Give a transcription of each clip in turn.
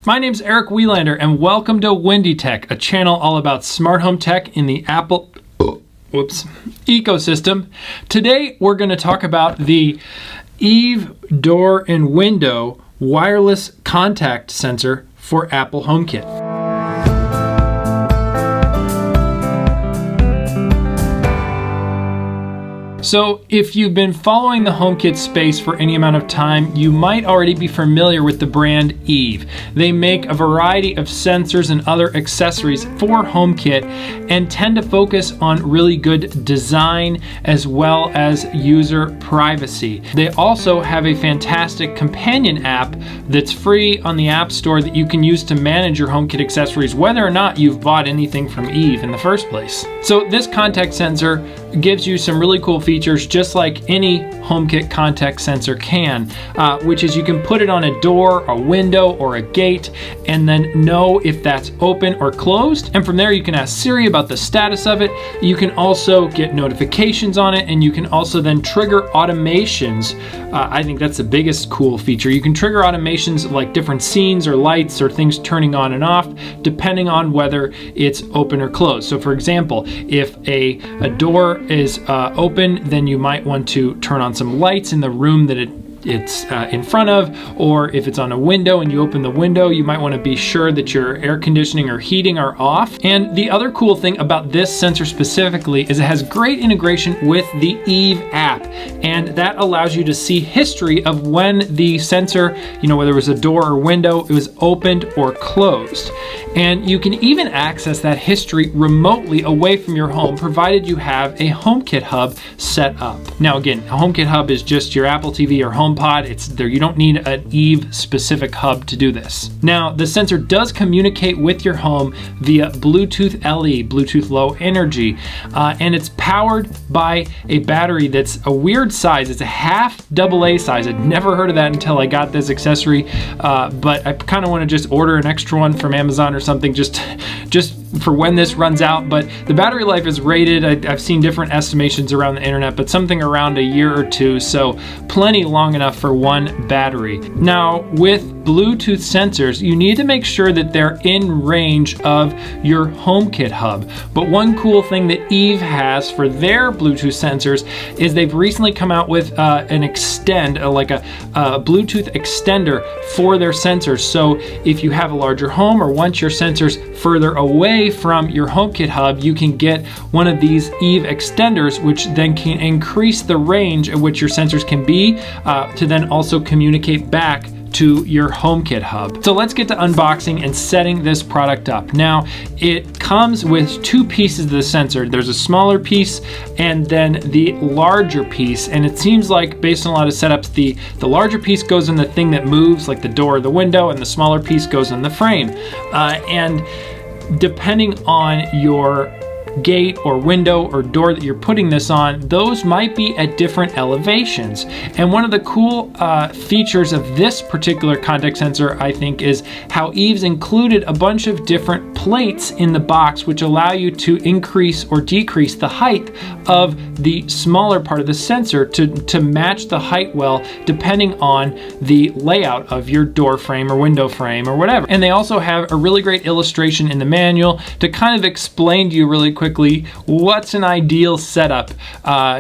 My name's Eric Welander and welcome to Windy Tech, a channel all about smart home tech in the Apple ecosystem. Today we're going to talk about the Eve door and window wireless contact sensor for Apple HomeKit. So if you've been following the HomeKit space for any amount of time, you might already be familiar with the brand Eve. They make a variety of sensors and other accessories for HomeKit and tend to focus on really good design as well as user privacy. They also have a fantastic companion app that's free on the App Store that you can use to manage your HomeKit accessories whether or not you've bought anything from Eve in the first place. So this contact sensor gives you some really cool features just like any HomeKit contact sensor can, which is you can put it on a door, a window, or a gate and then know if that's open or closed. And from there you can ask Siri about the status of it. You can also get notifications on it and you can also then trigger automations. I think that's the biggest cool feature. You can trigger automations like different scenes or lights or things turning on and off depending on whether it's open or closed. So for example, if a door is open, then you might want to turn on some lights in the room that it's in front of, or if it's on a window and you open the window, you might want to be sure that your air conditioning or heating are off. And the other cool thing about this sensor specifically is it has great integration with the Eve app, and that allows you to see history of when the sensor, whether it was a door or window, it was opened or closed. And you can even access that history remotely away from your home, provided you have a HomeKit hub set up. Now again, a HomeKit hub is just your Apple TV or HomePod. It's there. You don't need an Eve specific hub to do this. Now, the sensor does communicate with your home via Bluetooth LE, Bluetooth Low Energy, and it's powered by a battery that's a weird size. It's a half AA size. I'd never heard of that until I got this accessory, but I kind of want to just order an extra one from Amazon or something just for when this runs out. But the battery life is rated, I've seen different estimations around the internet, but something around a year or two, so plenty long enough for one battery. Now with Bluetooth sensors, you need to make sure that they're in range of your HomeKit hub. But one cool thing that Eve has for their Bluetooth sensors is they've recently come out with an extend, like a Bluetooth extender for their sensors. So if you have a larger home or want your sensors further away from your HomeKit hub, you can get one of these Eve extenders, which then can increase the range at which your sensors can be to then also communicate back to your HomeKit hub. So let's get to unboxing and setting this product up. Now, it comes with two pieces of the sensor. There's a smaller piece and then the larger piece. And it seems like based on a lot of setups, the larger piece goes in the thing that moves, like the door or the window, and the smaller piece goes in the frame. And depending on your gate or window or door that you're putting this on, those might be at different elevations. And one of the cool features of this particular contact sensor, I think, is how Eve's included a bunch of different plates in the box which allow you to increase or decrease the height of the smaller part of the sensor to match the height well depending on the layout of your door frame or window frame or whatever. And they also have a really great illustration in the manual to kind of explain to you really quickly what's an ideal setup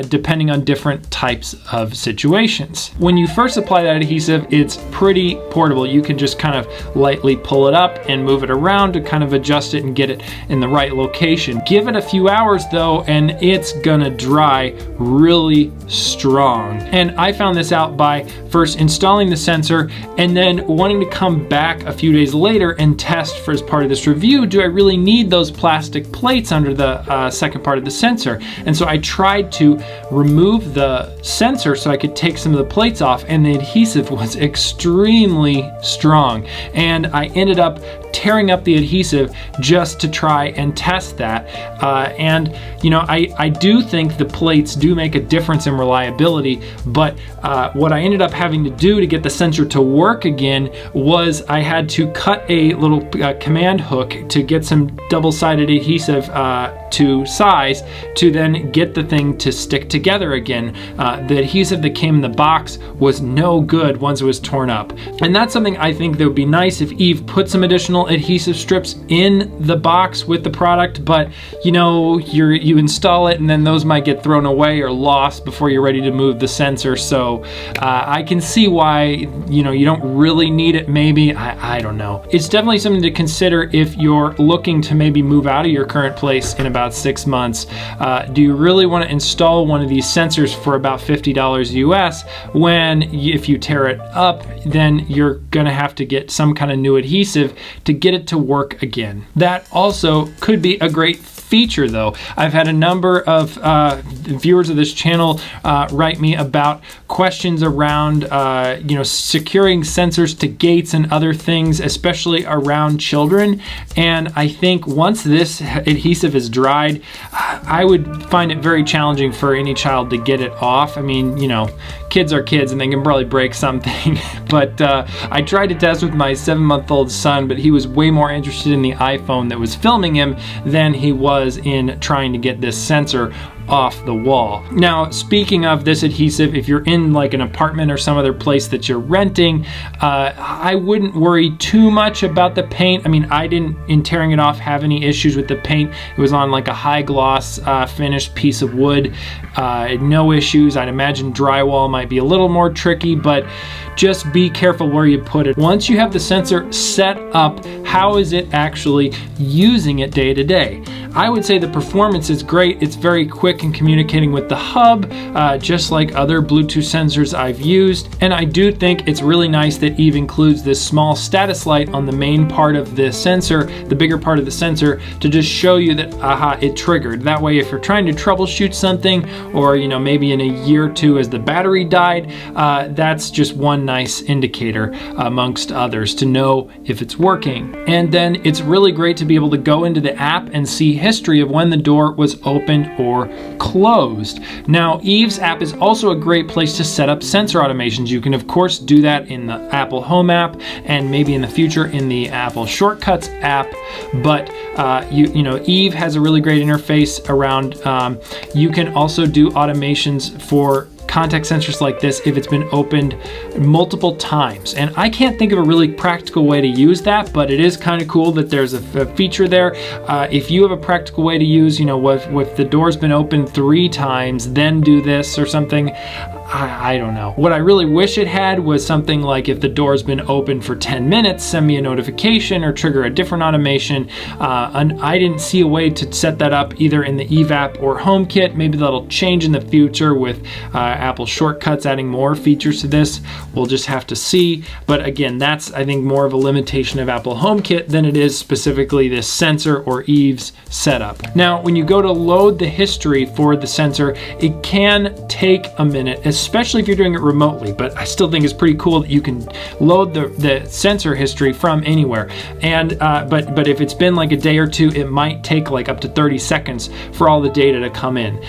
depending on different types of situations. When you first apply that adhesive, it's pretty portable. You can just kind of lightly pull it up and move it around to kind of adjust it and get it in the right location. Give it a few hours though, and it's gonna dry really strong. And I found this out by first installing the sensor and then wanting to come back a few days later and test for as part of this review, do I really need those plastic plates under the second part of the sensor? And so I tried to remove the sensor so I could take some of the plates off, and the adhesive was extremely strong. And I ended up tearing up the adhesive just to try and test that. And I do think the plates do make a difference in reliability, but what I ended up having to do to get the sensor to work again was I had to cut a little command hook to get some double-sided adhesive to size to then get the thing to stick together again. The adhesive that came in the box was no good once it was torn up. And that's something I think that would be nice if Eve put some additional adhesive strips in the box with the product, but you know, you install it and then those might get thrown away or lost before you're ready to move the sensor. So I can see why, you know, you don't really need it maybe. I don't know. It's definitely something to consider if you're looking to maybe move out of your current place in about 6 months. Do you really want to install one of these sensors for about $50 US when if you tear it up, then you're gonna have to get some kind of new adhesive to get it to work again. That also could be a great feature though. I've had a number of viewers of this channel write me about questions around you know, securing sensors to gates and other things, especially around children. And I think once this adhesive is dried, I would find it very challenging for any child to get it off. I mean, you know, kids are kids and they can probably break something. But I tried to test with my 7-month-old son, but he was way more interested in the iPhone that was filming him than he was in trying to get this sensor off the wall. Now, speaking of this adhesive, if you're in like an apartment or some other place that you're renting, I wouldn't worry too much about the paint. I mean, I didn't, in tearing it off, have any issues with the paint. It was on like a high gloss finished piece of wood. No issues. I'd imagine drywall might be a little more tricky, but just be careful where you put it. Once you have the sensor set up, how is it actually using it day to day? I would say the performance is great. It's very quick in communicating with the hub, just like other Bluetooth sensors I've used. And I do think it's really nice that Eve includes this small status light on the main part of the sensor, the bigger part of the sensor, to just show you that, aha, it triggered. That way, if you're trying to troubleshoot something, or you know, maybe in a year or two as the battery died, that's just one nice indicator amongst others to know if it's working. And then it's really great to be able to go into the app and see history of when the door was opened or closed. Now, Eve's app is also a great place to set up sensor automations. You can of course do that in the Apple Home app and maybe in the future in the Apple Shortcuts app, but you know, Eve has a really great interface around, you can also do automations for contact sensors like this if it's been opened multiple times. And I can't think of a really practical way to use that, but it is kind of cool that there's a feature there. If you have a practical way to use, you know, if the door's been opened 3 times, then do this or something, I don't know. What I really wish it had was something like if the door's been open for 10 minutes, send me a notification or trigger a different automation. And I didn't see a way to set that up either in the Eve app or HomeKit. Maybe that'll change in the future with Apple Shortcuts adding more features to this. We'll just have to see. But again, that's, I think, more of a limitation of Apple HomeKit than it is specifically this sensor or Eve's setup. Now, when you go to load the history for the sensor, it can take a minute, especially if you're doing it remotely, but I still think it's pretty cool that you can load the sensor history from anywhere. And but if it's been like a day or two, it might take like up to 30 seconds for all the data to come in.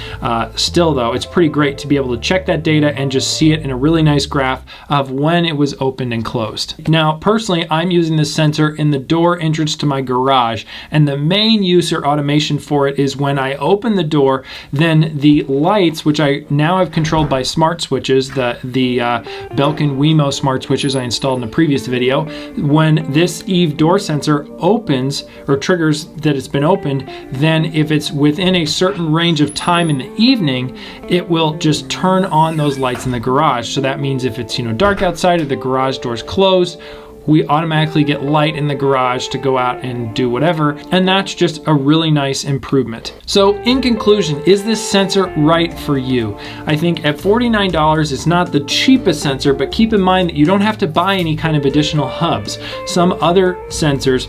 Still though, it's pretty great to be able to check that data and just see it in a really nice graph of when it was opened and closed. Now, personally, I'm using this sensor in the door entrance to my garage, and the main use or automation for it is when I open the door, then the lights, which I now have controlled by smart switches, the Belkin Wemo smart switches I installed in a previous video, when this Eve door sensor opens or triggers that it's been opened, then if it's within a certain range of time in the evening, it will just turn on those lights in the garage. So that means if it's, you know, dark outside or the garage door's closed, we automatically get light in the garage to go out and do whatever, and that's just a really nice improvement. So in conclusion, is this sensor right for you? I think at $49, it's not the cheapest sensor, but keep in mind that you don't have to buy any kind of additional hubs. Some other sensors,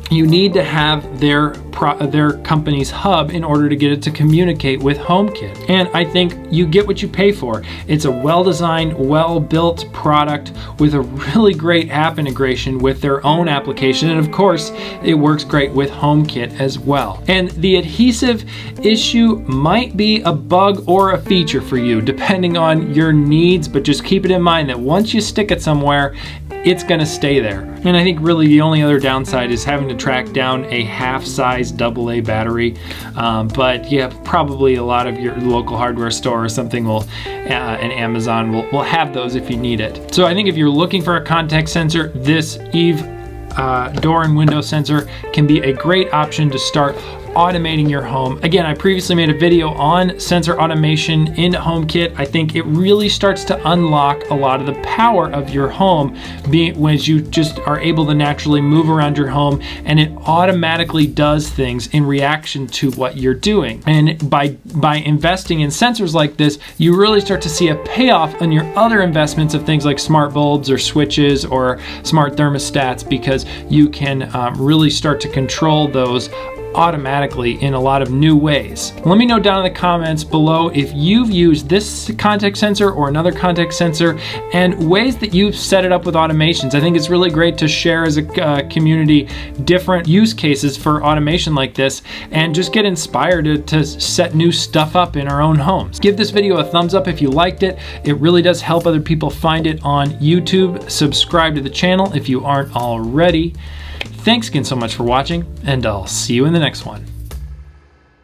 you need to have their company's hub in order to get it to communicate with HomeKit. And I think you get what you pay for. It's a well-designed, well-built product with a really great app integration with their own application. And of course, it works great with HomeKit as well. And the adhesive issue might be a bug or a feature for you, depending on your needs, but just keep it in mind that once you stick it somewhere, it's gonna stay there. And I think really the only other downside is having to track down a half-size nice AA battery. But yeah, probably a lot of your local hardware store or something will, and Amazon will have those if you need it. So I think if you're looking for a contact sensor, this Eve door and window sensor can be a great option to start automating your home. Again, I previously made a video on sensor automation in HomeKit. I think it really starts to unlock a lot of the power of your home when you just are able to naturally move around your home, and it automatically does things in reaction to what you're doing. And by investing in sensors like this, you really start to see a payoff on your other investments of things like smart bulbs or switches or smart thermostats, because you can really start to control those automatically in a lot of new ways. Let me know down in the comments below if you've used this contact sensor or another contact sensor and ways that you've set it up with automations. I think it's really great to share as a community different use cases for automation like this and just get inspired to set new stuff up in our own homes. Give this video a thumbs up if you liked it. It really does help other people find it on YouTube. Subscribe to the channel if you aren't already. Thanks again so much for watching, and I'll see you in the next one.